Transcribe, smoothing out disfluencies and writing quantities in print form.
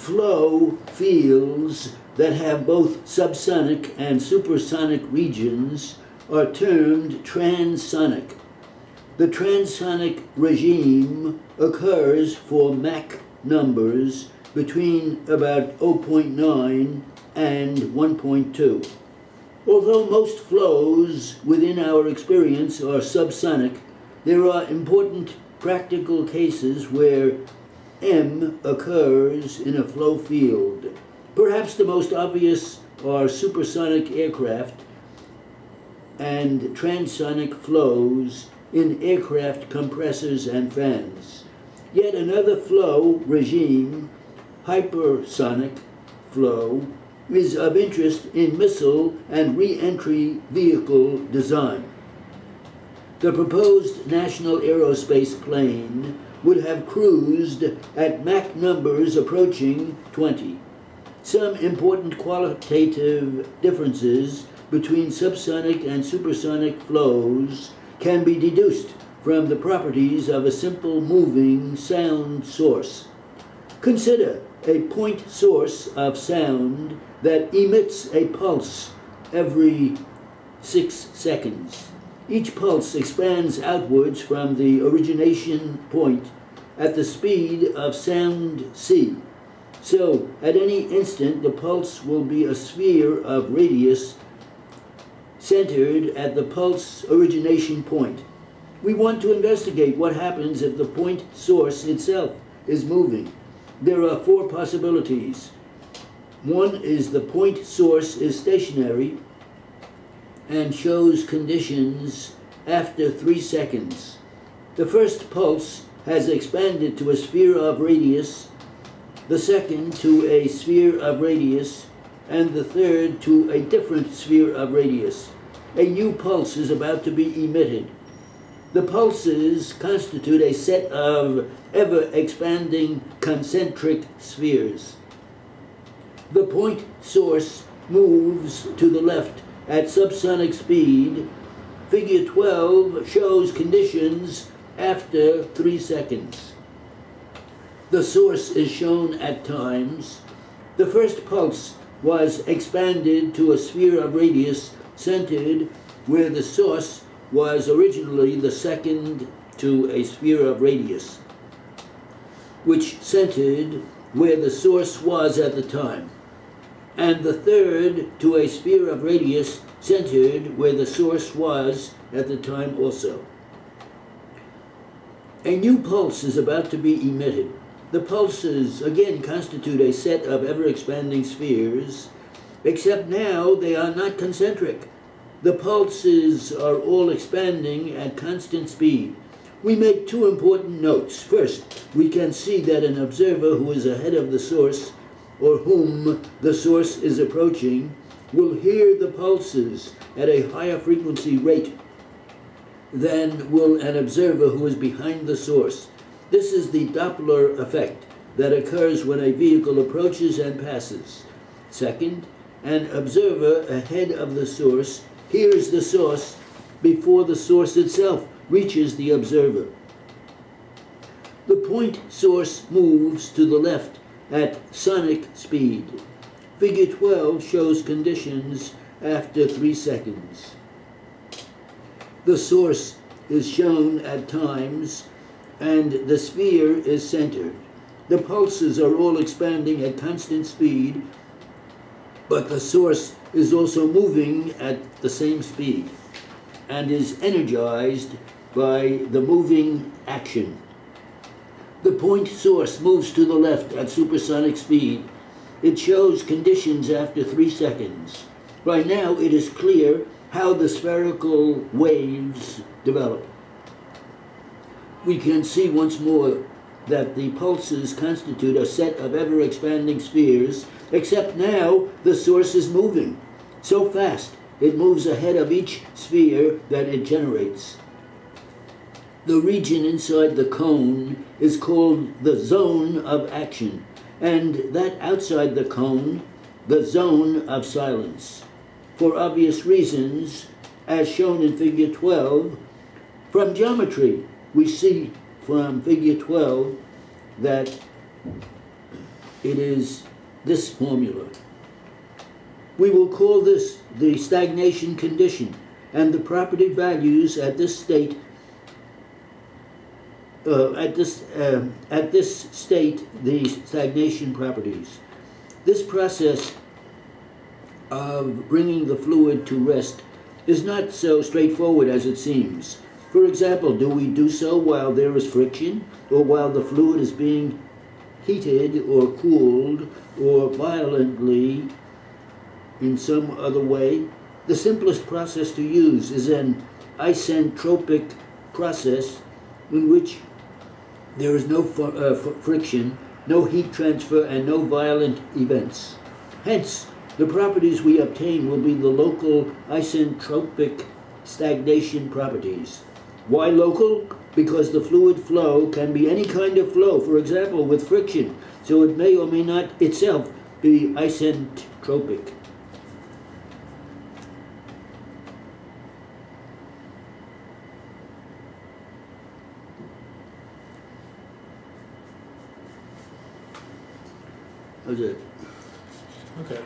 flow fields that have both subsonic and supersonic regions are termed transonic. The transonic regime occurs for Mach numbers between about 0.9 and 1.2. Although most flows within our experience are subsonic, there are important practical cases where M occurs in a flow field. Perhaps the most obvious are supersonic aircraft and transonic flows in aircraft compressors and fans. Yet another flow regime, hypersonic flow, is of interest in missile and re-entry vehicle design. The proposed National Aerospace plane would have cruised at Mach numbers approaching 20. Some important qualitative differences between subsonic and supersonic flows can be deduced from the properties of a simple moving sound source. Consider a point source of sound that emits a pulse every 6 seconds. Each pulse expands outwards from the origination point at the speed of sound c. So, at any instant, the pulse will be a sphere of radius centered at the pulse origination point. We want to investigate what happens if the point source itself is moving. There are 4 possibilities. One is the point source is stationary and shows conditions after 3 seconds. The first pulse has expanded to a sphere of radius, the second to a sphere of radius, and the third to a different sphere of radius. A new pulse is about to be emitted. The pulses constitute a set of ever-expanding concentric spheres. The point source moves to the left at subsonic speed. Figure 12 shows conditions after 3 seconds. The source is shown at times. The first pulse was expanded to a sphere of radius centered where the source was originally the second to a sphere of radius, which centered where the source was at the time, and the third to a sphere of radius centered where the source was at the time also. A new pulse is about to be emitted. The pulses again constitute a set of ever-expanding spheres, except now they are not concentric. The pulses are all expanding at constant speed. We make 2 important notes. First, we can see that an observer who is ahead of the source, or whom the source is approaching, will hear the pulses at a higher frequency rate than will an observer who is behind the source. This is the Doppler effect that occurs when a vehicle approaches and passes. Second, an observer ahead of the source hears the source before the source itself reaches the observer. The point source moves to the left at sonic speed. Figure 12 shows conditions after 3 seconds. The source is shown at times, and the sphere is centered. The pulses are all expanding at constant speed, but the source is also moving at the same speed and is energized by the moving action. The point source moves to the left at supersonic speed. It shows conditions after 3 seconds. By now it is clear how the spherical waves develop. We can see once more that the pulses constitute a set of ever-expanding spheres, except now the source is moving so fast it moves ahead of each sphere that it generates. The region inside the cone is called the zone of action, and that outside the cone, the zone of silence. For obvious reasons, as shown in Figure 12, from geometry, we see from Figure 12 that it is this formula. We will call this the stagnation condition, and the property values at this state the stagnation properties. This process of bringing the fluid to rest is not so straightforward as it seems. For example, do we do so while there is friction, or while the fluid is being heated or cooled, or violently in some other way? The simplest process to use is an isentropic process in which there is no friction, no heat transfer, and no violent events. Hence, the properties we obtain will be the local isentropic stagnation properties. Why local? Because the fluid flow can be any kind of flow, for example, with friction, so it may or may not itself be isentropic. How's it? Okay.